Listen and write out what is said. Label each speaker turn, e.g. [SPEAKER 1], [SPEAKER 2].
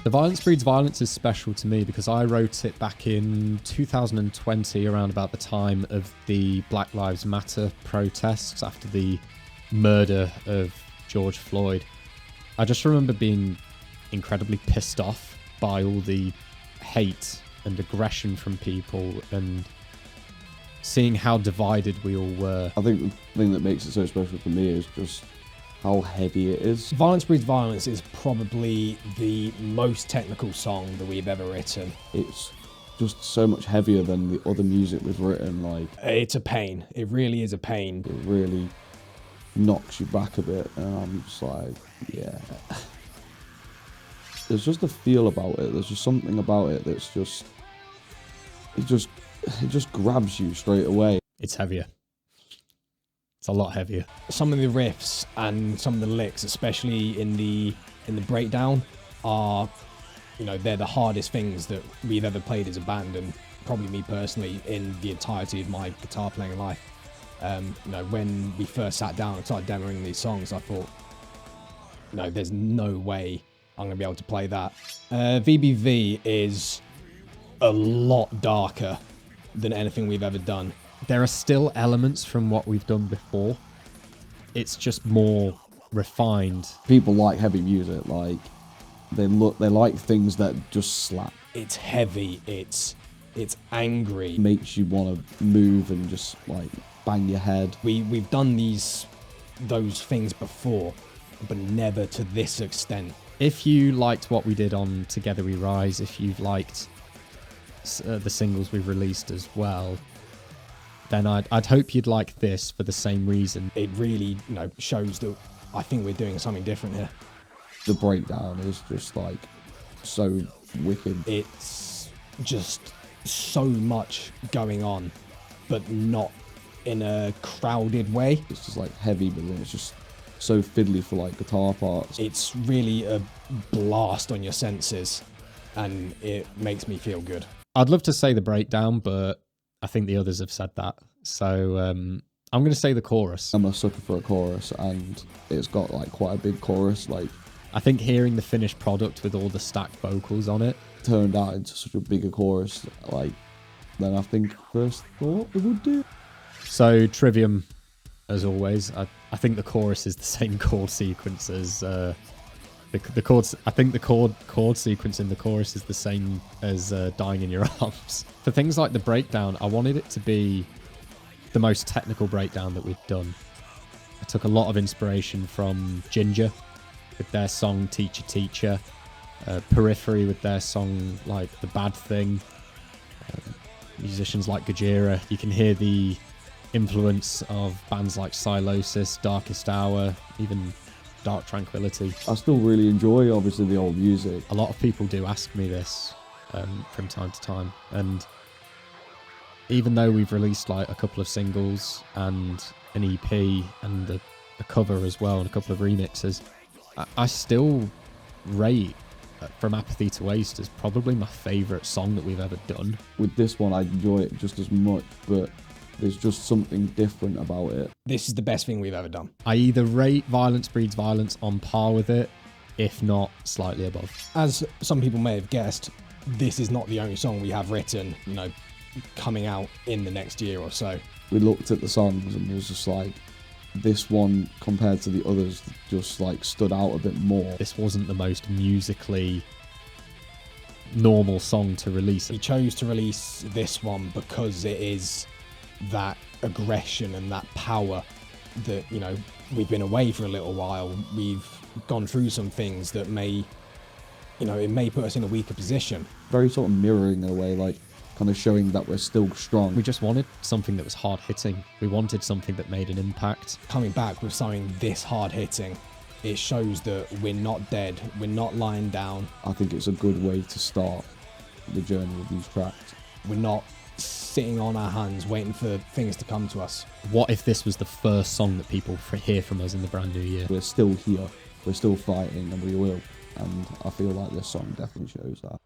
[SPEAKER 1] The Violence Breeds Violence is special to me because I wrote it back in 2020, around about the time of the Black Lives Matter protests after the murder of George Floyd. I just remember being incredibly pissed off by all the hate and aggression from people and seeing how divided we all were.
[SPEAKER 2] I think the thing that makes it so special for me is just how heavy it is.
[SPEAKER 3] Violence Breeds Violence is probably the most technical song that we've ever written.
[SPEAKER 2] It's just so much heavier than the other music we've written. Like,
[SPEAKER 3] it's a pain. It really is a pain.
[SPEAKER 2] It really knocks you back a bit, and I'm just like, yeah. There's just a feel about it. There's just something about it that's just, it just grabs you straight away.
[SPEAKER 1] It's heavier. It's a lot heavier.
[SPEAKER 3] Some of the riffs and some of the licks, especially in the breakdown, are, you know, they're the hardest things that we've ever played as a band, and probably me personally in the entirety of my guitar playing life. You know, when we first sat down and started demoing these songs, I thought, no, there's no way I'm gonna be able to play that. VBV is a lot darker than anything we've ever done.
[SPEAKER 1] There are still elements from what we've done before. It's just more refined.
[SPEAKER 2] People like heavy music, like they like things that just slap.
[SPEAKER 3] It's heavy, it's angry.
[SPEAKER 2] It makes you want to move and just like bang your head.
[SPEAKER 3] We've done those things before, but never to this extent.
[SPEAKER 1] If you liked what we did on Together We Rise, if you've liked the singles we've released as well, then I'd hope you'd like this for the same reason.
[SPEAKER 3] It really, you know, shows that I think we're doing something different here.
[SPEAKER 2] The breakdown is just like so wicked.
[SPEAKER 3] It's just so much going on, but not in a crowded way.
[SPEAKER 2] It's just like heavy, but then it's just so fiddly for like guitar parts.
[SPEAKER 3] It's really a blast on your senses, and it makes me feel good.
[SPEAKER 1] I'd love to say the breakdown, but I think the others have said that. So I'm going to say the chorus.
[SPEAKER 2] I'm a sucker for a chorus, and it's got like quite a big chorus. Like,
[SPEAKER 1] I think hearing the finished product with all the stacked vocals on it
[SPEAKER 2] turned out into such a bigger chorus, like, than I think first thought it would do.
[SPEAKER 1] So Trivium, as always, I think the chorus is the same chord sequence as the chords. I think the chord sequence in the chorus is the same as Dying in Your Arms. For things like the breakdown, I wanted it to be the most technical breakdown that we've done. I took a lot of inspiration from Ginger with their song Teacher Teacher, Periphery with their song like The Bad Thing, musicians like Gojira. You can hear the influence of bands like Silosis, Darkest Hour, even Dark Tranquility.
[SPEAKER 2] I still really enjoy, obviously, the old music.
[SPEAKER 1] A lot of people do ask me this from time to time, and even though we've released like a couple of singles and an EP and a cover as well and a couple of remixes, I still rate From Apathy to Waste as probably my favourite song that we've ever done.
[SPEAKER 2] With this one, I enjoy it just as much, but there's just something different about it.
[SPEAKER 3] This is the best thing we've ever done.
[SPEAKER 1] I either rate Violence Breeds Violence on par with it, if not slightly above.
[SPEAKER 3] As some people may have guessed, this is not the only song we have written, you know, coming out in the next year or so.
[SPEAKER 2] We looked at the songs and it was just like, this one compared to the others just like stood out a bit more.
[SPEAKER 1] This wasn't the most musically normal song to release.
[SPEAKER 3] We chose to release this one because it is that aggression and that power that, you know, we've been away for a little while. We've gone through some things that may, you know, it may put us in a weaker position.
[SPEAKER 2] Very sort of mirroring in a way, like kind of showing that we're still strong.
[SPEAKER 1] We just wanted something that was hard hitting. We wanted something that made an impact.
[SPEAKER 3] Coming back with something this hard hitting, it shows that we're not dead, we're not lying down.
[SPEAKER 2] I think it's a good way to start the journey of these tracks.
[SPEAKER 3] We're not sitting on our hands waiting for things to come to us.
[SPEAKER 1] What if this was the first song that people hear from us in the brand new year?
[SPEAKER 2] We're still here, we're still fighting, and we will. And I feel like this song definitely shows that.